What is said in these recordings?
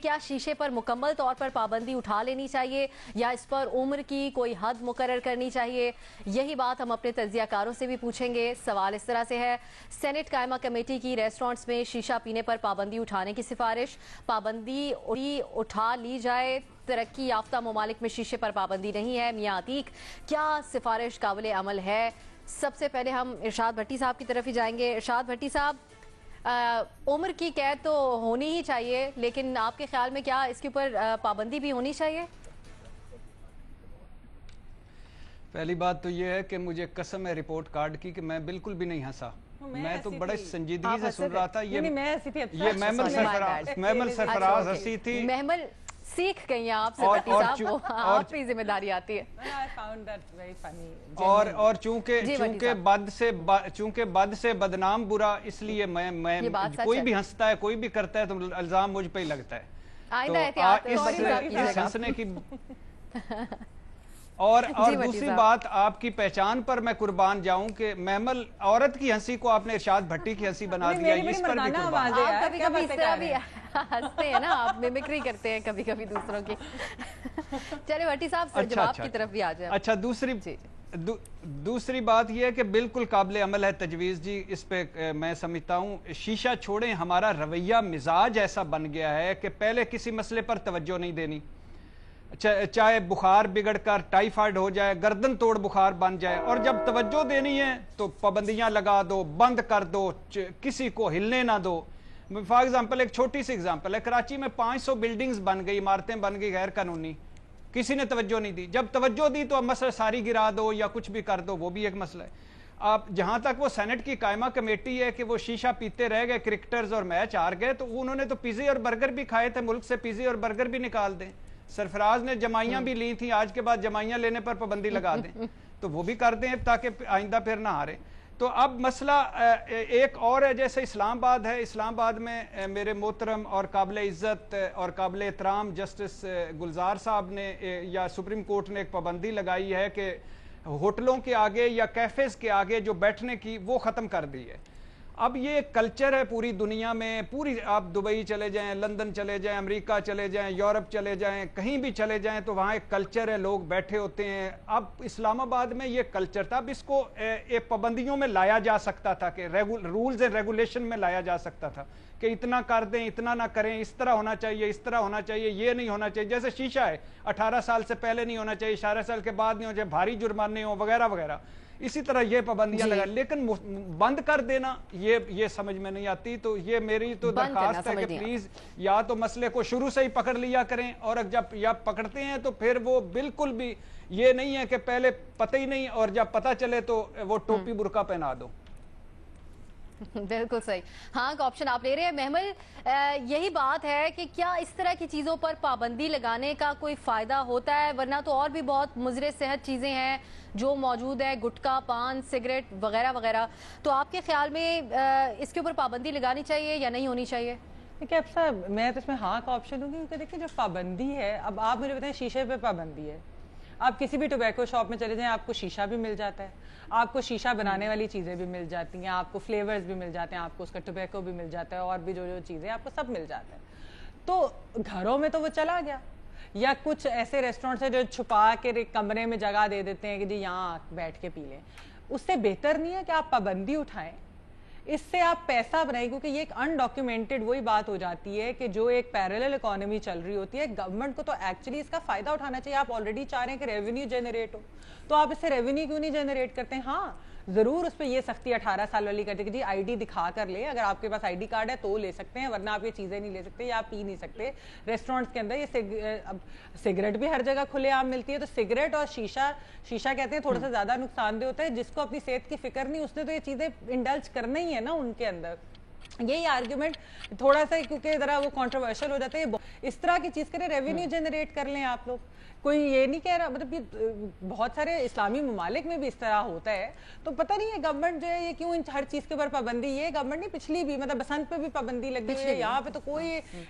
क्या शीशे पर मुकम्मल तौर पर पाबंदी उठा लेनी चाहिए या इस पर उम्र की कोई हद मुकर्रर करनी चाहिए? यही बात हम अपने तज्जियाकारों से भी पूछेंगे। सवाल इस तरह से है, सेनेट कायमा कमेटी की रेस्टोरेंट्स में शीशा पीने पर पाबंदी उठाने की सिफारिश, पाबंदी उठा ली जाए, तरक्की याफ्ता ममालिक में शीशे पर पाबंदी नहीं है। मियां अतीक, क्या सिफारिश काबिल अमल है? सबसे पहले हम इरशाद भट्टी साहब की तरफ ही जाएंगे। इरशाद भट्टी साहब, उम्र की कैद तो होनी ही चाहिए, लेकिन आपके ख्याल में क्या इसके ऊपर पाबंदी भी होनी चाहिए? पहली बात तो ये है कि मुझे कसम है रिपोर्ट कार्ड की कि मैं बिल्कुल भी नहीं हंसा। मैं तो बड़े संजीदगी से सुन रहा था। ये महमल सरफराज हंसी थी। महमल सीख गई हैं आपसे भट्टी साहब, आप पे जिम्मेदारी आती है। और चूंकि बद से बदनाम बुरा, इसलिए मैं कोई भी हंसता है, कोई भी करता है तो इल्जाम मुझ पे ही लगता है। हंसने की और दूसरी बात, आपकी पहचान पर मैं कुर्बान जाऊं कि महमल औरत की हंसी को आपने इरशाद भट्टी की हंसी बना दिया, इस पर भी कुर्बान। आप कभी-कभी इस तरह भी हंसते हैं ना, आप मिमिक्री करते हैं कभी-कभी दूसरों की। चलिए भट्टी साहब, जवाब की तरफ भी आ जाए। अच्छा, दूसरी बात यह है कि बिल्कुल काबिल अमल है तजवीज़ जी। इस पे मैं समझता हूँ शीशा छोड़ें, हमारा रवैया मिजाज ऐसा बन गया है कि पहले किसी मसले पर तवज्जो नहीं देनी, चाहे बुखार बिगड़कर टाइफाइड हो जाए, गर्दन तोड़ बुखार बन जाए, और जब तवज्जो देनी है तो पाबंदियां लगा दो, बंद कर दो, किसी को हिलने ना दो। फॉर एग्जांपल एक छोटी सी एग्जांपल है, कराची में 500 बिल्डिंग्स बन गई, इमारतें बन गई गैर कानूनी, किसी ने तवज्जो नहीं दी। जब तवज्जो दी तो अब मसला सारी गिरा दो या कुछ भी कर दो, वो भी एक मसला है। आप जहां तक वो सेनेट की कायमा कमेटी है कि वो शीशा पीते रह गए, क्रिकेटर्स और मैच हार गए, तो उन्होंने तो पिज़्ज़े और बर्गर भी खाए थे, मुल्क से पिज़्ज़े और बर्गर भी निकाल दें। सरफराज ने जमाइयां भी ली थी, आज के बाद जमाइयां लेने पर पाबंदी लगा दें, तो वो भी कर दें ताकि आइंदा फिर ना हारे। तो अब मसला एक और है, जैसे इस्लामाबाद है, इस्लामाबाद में मेरे मोहतरम और काबिल इज़्ज़त और काबिल एहतराम जस्टिस गुलजार साहब ने या सुप्रीम कोर्ट ने एक पाबंदी लगाई है कि होटलों के आगे या कैफेज के आगे जो बैठने की, वो ख़त्म कर दी है। अब ये कल्चर है पूरी दुनिया में, पूरी आप दुबई चले जाएं, लंदन चले जाएं, अमेरिका चले जाएं, यूरोप चले जाएं, कहीं भी चले जाएं तो वहाँ एक कल्चर है, लोग बैठे होते हैं। अब इस्लामाबाद में ये कल्चर था, अब इसको एक पाबंदियों में लाया जा सकता था कि रूल्स एंड रेगुलेशन में लाया जा सकता था कि इतना कर दें, इतना ना करें, इस तरह होना चाहिए, इस तरह होना चाहिए, ये नहीं होना चाहिए। जैसे शीशा है, 18 साल से पहले नहीं होना चाहिए, 18 साल के बाद नहीं होना चाहिए, भारी जुर्माने हो वगैरह वगैरह। इसी तरह ये पाबंदियां लगा, लेकिन बंद कर देना ये समझ में नहीं आती। तो ये मेरी तो दरखास्त है कि प्लीज या तो मसले को शुरू से ही पकड़ लिया करें, और जब या पकड़ते हैं तो फिर वो बिल्कुल भी ये नहीं है कि पहले पता ही नहीं और जब पता चले तो वो टोपी बुर्का पहना दो। बिल्कुल सही। हाँ, ऑप्शन आप ले रहे हैं महमल। यही बात है कि क्या इस तरह की चीज़ों पर पाबंदी लगाने का कोई फ़ायदा होता है? वरना तो और भी बहुत मुज़रे सेहत चीज़ें हैं जो मौजूद है, गुटखा, पान, सिगरेट वगैरह वगैरह। तो आपके ख्याल में इसके ऊपर पाबंदी लगानी चाहिए या नहीं होनी चाहिए? देखिए अब साहब, मैं तो इसमें हाँ का ऑप्शन दूंगी, क्योंकि देखिए जो पाबंदी है, अब आप मुझे बताएं शीशे पे पाबंदी है, आप किसी भी टोबैको शॉप में चले जाएं, आपको शीशा भी मिल जाता है, आपको शीशा बनाने वाली चीज़ें भी मिल जाती हैं, आपको फ्लेवर्स भी मिल जाते हैं, आपको उसका टोबैको भी मिल जाता है, और भी जो जो चीज़ें आपको सब मिल जाता है। तो घरों में तो वो चला गया, या कुछ ऐसे रेस्टोरेंट्स हैं जो छुपा के कमरे में जगह दे देते हैं कि जी यहाँ बैठ के पी लें। उससे बेहतर नहीं है कि आप पाबंदी उठाएं, इससे आप पैसा बनाएं, क्योंकि ये एक अनडॉक्यूमेंटेड वही बात हो जाती है कि जो एक पैरेलल इकोनॉमी चल रही होती है, गवर्नमेंट को तो एक्चुअली इसका फायदा उठाना चाहिए। आप ऑलरेडी चाह रहे हैं कि रेवेन्यू जनरेट हो, तो आप इससे रेवेन्यू क्यों नहीं जनरेट करते हैं? हाँ, जरूर उस पर ये सख्ती 18 साल वाली करते कि आईडी दिखा कर ले, अगर आपके पास आईडी कार्ड है तो ले सकते हैं, वरना आप ये चीजें नहीं ले सकते या आप पी नहीं सकते। रेस्टोरेंट्स के अंदर ये अब सिगरेट भी हर जगह खुलेआम मिलती है, तो सिगरेट और शीशा कहते हैं थोड़ा सा ज्यादा नुकसानदेह होता है। जिसको अपनी सेहत की फिक्र नहीं, उसने तो ये चीजें इंडल्ज करना ही है ना उनके अंदर। यही आर्ग्यूमेंट थोड़ा सा, क्योंकि जरा वो कंट्रोवर्शियल हो जाता है, इस तरह की चीज करें, रेवेन्यू जनरेट कर लें आप लोग। कोई ये नहीं कह रहा, मतलब ये बहुत सारे इस्लामी ममालिक में भी इस तरह होता है। तो पता नहीं है गवर्नमेंट जो है ये क्यों इन हर चीज के ऊपर पाबंदी, ये गवर्नमेंट नहीं पिछली भी, मतलब बसंत पे भी पाबंदी लगी हुई है, यहाँ पे तो कोई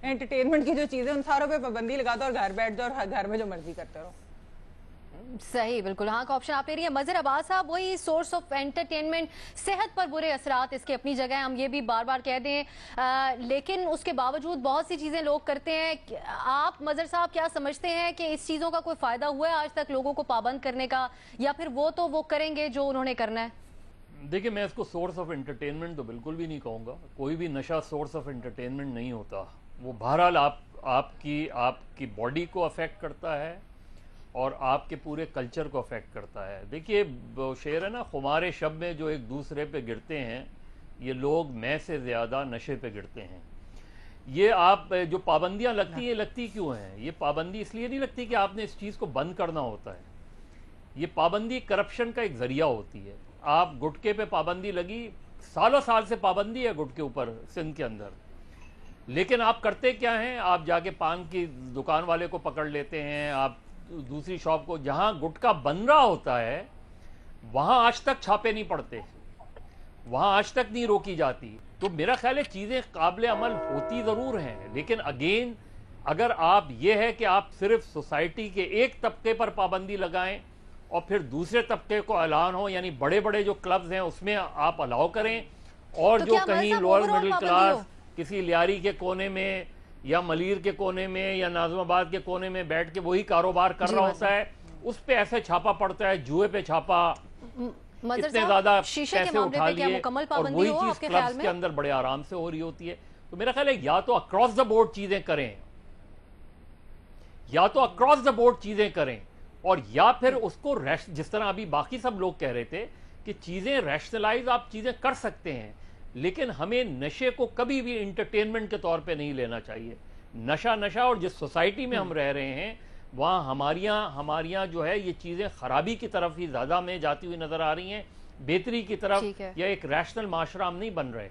एंटरटेनमेंट की जो चीजें उन सारों पे पाबंदी लगा दो और घर बैठ जाओ और घर में जो मर्जी करते रहो। सही, बिल्कुल हाँ का ऑप्शन आप ले रही है। मजहर अब्बास साहब, वही सोर्स ऑफ एंटरटेनमेंट, सेहत पर बुरे असरात इसके अपनी जगह है, हम ये भी बार बार कह दें, लेकिन उसके बावजूद बहुत सी चीज़ें लोग करते हैं। आप मजहर साहब क्या समझते हैं कि इस चीज़ों का कोई फ़ायदा हुआ है आज तक लोगों को पाबंद करने का, या फिर वो तो वो करेंगे जो उन्होंने करना है? देखिए, मैं इसको सोर्स ऑफ एंटरटेनमेंट तो बिल्कुल भी नहीं कहूँगा। कोई भी नशा सोर्स ऑफ एंटरटेनमेंट नहीं होता। वो बहरहाल आपकी बॉडी को अफेक्ट करता है और आपके पूरे कल्चर को अफेक्ट करता है। देखिए, शेर है ना, खुमारे शब में जो एक दूसरे पे गिरते हैं, ये लोग मैं से ज़्यादा नशे पे गिरते हैं। ये आप जो पाबंदियां लगती हैं, लगती क्यों हैं? ये पाबंदी इसलिए नहीं लगती कि आपने इस चीज़ को बंद करना होता है। ये पाबंदी करप्शन का एक ज़रिया होती है। आप गुटके पे पाबंदी लगी, सालों साल से पाबंदी है गुटके ऊपर सिंध के अंदर, लेकिन आप करते क्या हैं? आप जाके पान की दुकान वाले को पकड़ लेते हैं, आप दूसरी शॉप को, जहां गुटखा बन रहा होता है वहां आज तक छापे नहीं पड़ते, वहां आज तक नहीं रोकी जाती। तो मेरा ख्याल है चीज़ें काबिल अमल होती ज़रूर हैं, लेकिन अगेन अगर आप ये है कि आप सिर्फ सोसाइटी के एक तबके पर पाबंदी लगाएं और फिर दूसरे तबके को ऐलान हो, यानी बड़े बड़े जो क्लब्स हैं उसमें आप अलाउ करें, और तो जो कहीं लोअर मिडिल क्लास किसी लियारी के कोने में या मलीर के कोने में या नाज़िमाबाद के कोने में बैठ के वही कारोबार कर रहा होता है, उस पे ऐसे छापा पड़ता है, जुए पे छापा, इतने ज्यादा पैसे उठा लिए, और वही चीज क्लब्स के अंदर बड़े आराम से हो रही होती है। तो मेरा ख्याल है या तो अक्रॉस द बोर्ड चीजें करें, या तो अक्रॉस द बोर्ड चीजें करें, और या फिर उसको जिस तरह अभी बाकी सब लोग कह रहे थे कि चीजें रैशनलाइज आप चीजें कर सकते हैं, लेकिन हमें नशे को कभी भी इंटरटेनमेंट के तौर पे नहीं लेना चाहिए। नशा, और जिस सोसाइटी में हम रह रहे हैं वहाँ हमारियाँ जो है ये चीज़ें खराबी की तरफ ही ज़्यादा में जाती हुई नज़र आ रही हैं, बेहतरी की तरफ, या एक रैशनल माशरा हम नहीं बन रहे।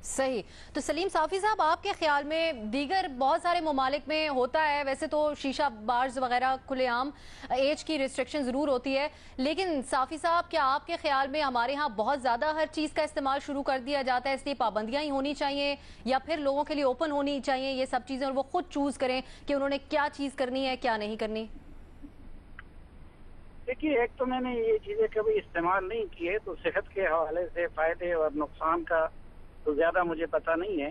सही। तो सलीम साफ़ी साहब, आपके ख्याल में दीगर बहुत सारे ममालिक में होता है, वैसे तो शीशा बार्स वगैरह खुलेआम, एज की रिस्ट्रिक्शन ज़रूर होती है, लेकिन साफ़ी साहब क्या आपके ख्याल में हमारे यहाँ बहुत ज़्यादा हर चीज़ का इस्तेमाल शुरू कर दिया जाता है, इसलिए पाबंदियाँ ही होनी चाहिए, या फिर लोगों के लिए ओपन होनी चाहिए ये सब चीज़ें और वो खुद चूज़ करें कि उन्होंने क्या चीज़ करनी है क्या नहीं करनी? देखिए, एक तो मैंने ये चीज़ें कभी इस्तेमाल नहीं की है, तो सेहत के हवाले से फ़ायदे और नुकसान का तो ज्यादा मुझे पता नहीं है।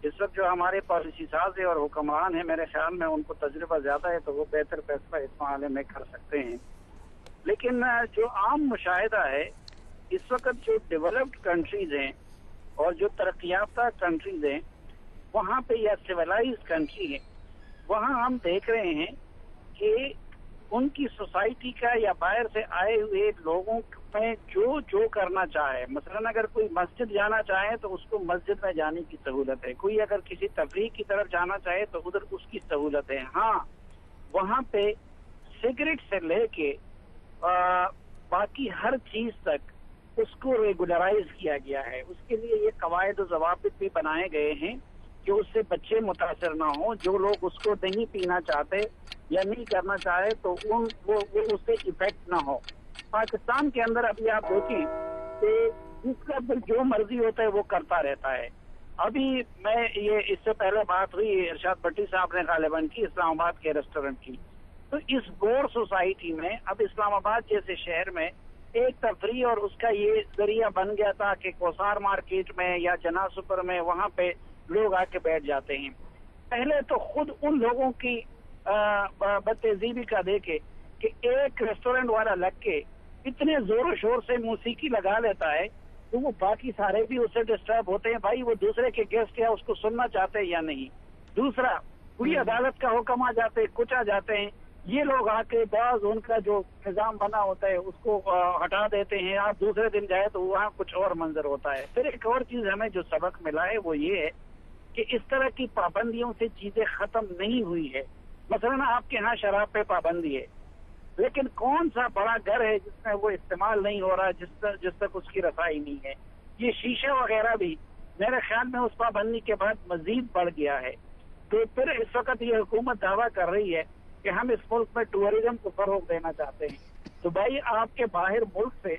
इस वक्त जो हमारे पॉलिसी साज है और हुक्मरान है, मेरे ख्याल में उनको तजुर्बा ज्यादा है, तो वो बेहतर फैसला इस मामले में कर सकते हैं। लेकिन जो आम मुशाहिदा है इस वक्त, जो डेवलप्ड कंट्रीज हैं और जो तरक्की याफ्ता कंट्रीज हैं वहाँ पे, या सिविलाइज कंट्री है, वहाँ हम देख रहे हैं कि उनकी सोसाइटी का या बाहर से आए हुए लोगों में जो करना चाहे, मसलन अगर कोई मस्जिद जाना चाहे तो उसको मस्जिद में जाने की सहूलत है, कोई अगर किसी तफरीह की तरफ जाना चाहे तो उधर उसकी सहूलत है। हाँ, वहाँ पे सिगरेट से लेके बाकी हर चीज तक उसको रेगुलराइज किया गया है। उसके लिए ये कवायद और ज़वाबित भी बनाए गए हैं कि उससे बच्चे मुतासर ना हो। जो लोग उसको नहीं पीना चाहते या नहीं करना चाहे तो वो उससे इफेक्ट ना हो। पाकिस्तान के अंदर अभी आप देखें कि जिसका जो मर्जी होता है वो करता रहता है। अभी मैं ये इससे पहले बात हुई इरशाद भट्टी साहब ने गालिबन की इस्लामाबाद के रेस्टोरेंट की, तो इस गोर सोसाइटी में अब इस्लामाबाद जैसे शहर में एक तफरी और उसका ये जरिया बन गया था कि कोसार मार्केट में या जना सुपर में वहाँ पे लोग आके बैठ जाते हैं। पहले तो खुद उन लोगों की बदतहजीबी का देखे कि एक रेस्टोरेंट वाला लग के इतने जोरों शोर से मौसीकी लगा लेता है तो वो बाकी सारे भी उससे डिस्टर्ब होते हैं। भाई वो दूसरे के गेस्ट या उसको सुनना चाहते हैं या नहीं। दूसरा, पूरी अदालत का हुक्म आ जाते हैं, कुछ आ जाते हैं, ये लोग आके बाज उनका जो निजाम बना होता है उसको हटा देते हैं। आप दूसरे दिन जाए तो वहाँ कुछ और मंजर होता है। फिर एक और चीज हमें जो सबक मिला है वो ये है कि इस तरह की पाबंदियों से चीजें खत्म नहीं हुई है। मसलन आपके यहाँ शराब पे पाबंदी है, लेकिन कौन सा बड़ा घर है जिसमें वो इस्तेमाल नहीं हो रहा, जिस तक उसकी रसाई नहीं है। ये शीशे वगैरह भी मेरे ख्याल में उस पाबंदी के बाद मजीद बढ़ गया है। तो फिर इस वक्त ये हुकूमत दावा कर रही है कि हम इस मुल्क में टूरिज्म को फरोग देना चाहते हैं। तो भाई आपके बाहर मुल्क से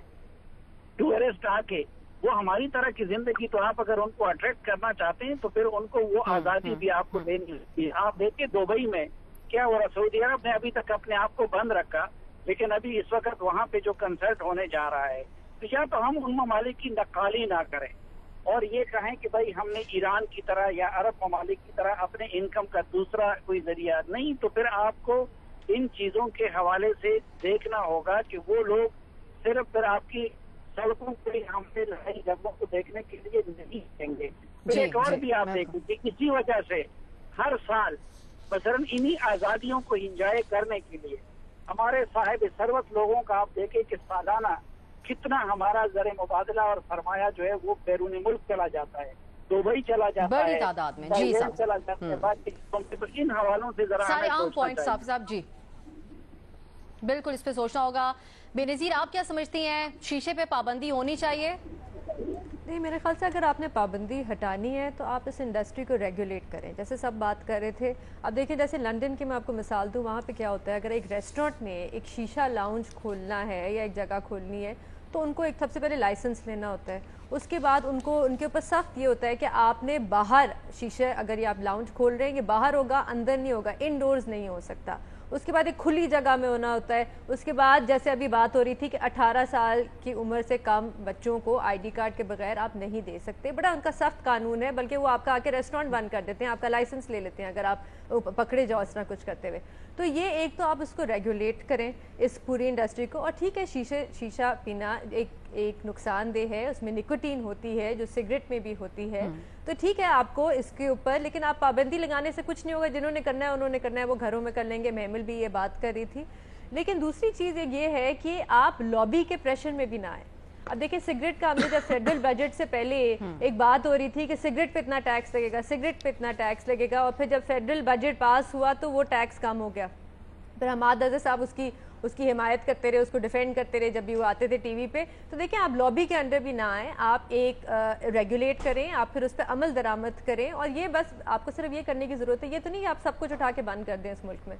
टूरिस्ट आके वो हमारी तरह की जिंदगी, तो आप अगर उनको अट्रैक्ट करना चाहते हैं तो फिर उनको वो आजादी भी आपको देनी है। आप देखिए दुबई में किया और सऊदी अरब ने अभी तक अपने आप को बंद रखा, लेकिन अभी इस वक्त वहाँ पे जो कंसर्ट होने जा रहा है, तो या तो हम उन ममालिक की नकाली ना करें और ये कहें कि भाई हमने ईरान की तरह या अरब ममालिक की तरह अपने इनकम का दूसरा कोई जरिया नहीं, तो फिर आपको इन चीज़ों के हवाले से देखना होगा कि वो लोग सिर्फ फिर आपकी सड़कों पे हमने लड़ाई झगड़ों को देखने के लिए नहीं देंगे। फिर एक और भी आप देख लीजिए, इसी वजह से हर साल मसलन इन्हीं आज़ादियों को इंजॉय करने के लिए हमारे साहिब सरवत लोगों का आप देखें कि सालाना कितना हमारा ज़र मुबादला और सरमाया जो है वो बैरून मुल्क चला जाता है, दुबई चला जाता है, बड़ी तादाद में। जी साहब, चला जाता है। तो इन हवालों से जरा सारे आम पॉइंट साहब जी बिल्कुल इस पे सोचना होगा। बेनज़ीर, आप क्या समझती हैं, शीशे पे पाबंदी होनी चाहिए? नहीं, मेरे ख्याल से अगर आपने पाबंदी हटानी है तो आप इस इंडस्ट्री को रेगुलेट करें, जैसे सब बात कर रहे थे। अब देखिए, जैसे लंदन की मैं आपको मिसाल दूं, वहाँ पे क्या होता है, अगर एक रेस्टोरेंट में एक शीशा लाउंज खोलना है या एक जगह खोलनी है तो उनको एक सबसे पहले लाइसेंस लेना होता है। उसके बाद उनके ऊपर सख्त ये होता है कि आपने बाहर शीशे, अगर ये आप लाउंज खोल रहे हैं, ये बाहर होगा, अंदर नहीं होगा, इनडोर्स नहीं हो सकता। उसके बाद एक खुली जगह में होना होता है। उसके बाद जैसे अभी बात हो रही थी कि 18 साल की उम्र से कम बच्चों को आईडी कार्ड के बगैर आप नहीं दे सकते। बड़ा उनका सख्त कानून है, बल्कि वो आपका आके रेस्टोरेंट बंद कर देते हैं, आपका लाइसेंस ले लेते हैं अगर आप पकड़े जाओ इस तरह कुछ करते हुए। तो ये एक तो आप उसको रेगुलेट करें इस पूरी इंडस्ट्री को। और ठीक है, शीशा पीना एक नुकसानदेह है, उसमें निकोटीन होती है जो सिगरेट में भी होती है, तो ठीक है आपको इसके ऊपर, लेकिन आप पाबंदी लगाने से कुछ नहीं होगा। जिन्होंने करना है उन्होंने करना है, वो घरों में कर लेंगे। महमिल भी ये बात कर रही थी। लेकिन दूसरी चीज़ ये है कि आप लॉबी के प्रेशर में भी ना आए। अब देखिए, सिगरेट का हमने जब फेडरल बजट से पहले एक बात हो रही थी कि सिगरेट पे इतना टैक्स लगेगा, सिगरेट पे इतना टैक्स लगेगा, और फिर जब फेडरल बजट पास हुआ तो वो टैक्स कम हो गया। फिर हमाद रज़ा साहब उसकी हिमायत करते रहे, उसको डिफेंड करते रहे जब भी वो आते थे टीवी पे। तो देखिए, आप लॉबी के अंडर भी ना आए, आप एक रेगुलेट करें, आप फिर उस पर अमल दरामद करें। और ये बस आपको सिर्फ ये करने की ज़रूरत है, ये तो नहीं कि आप सब कुछ उठा के बंद कर दें इस मुल्क में।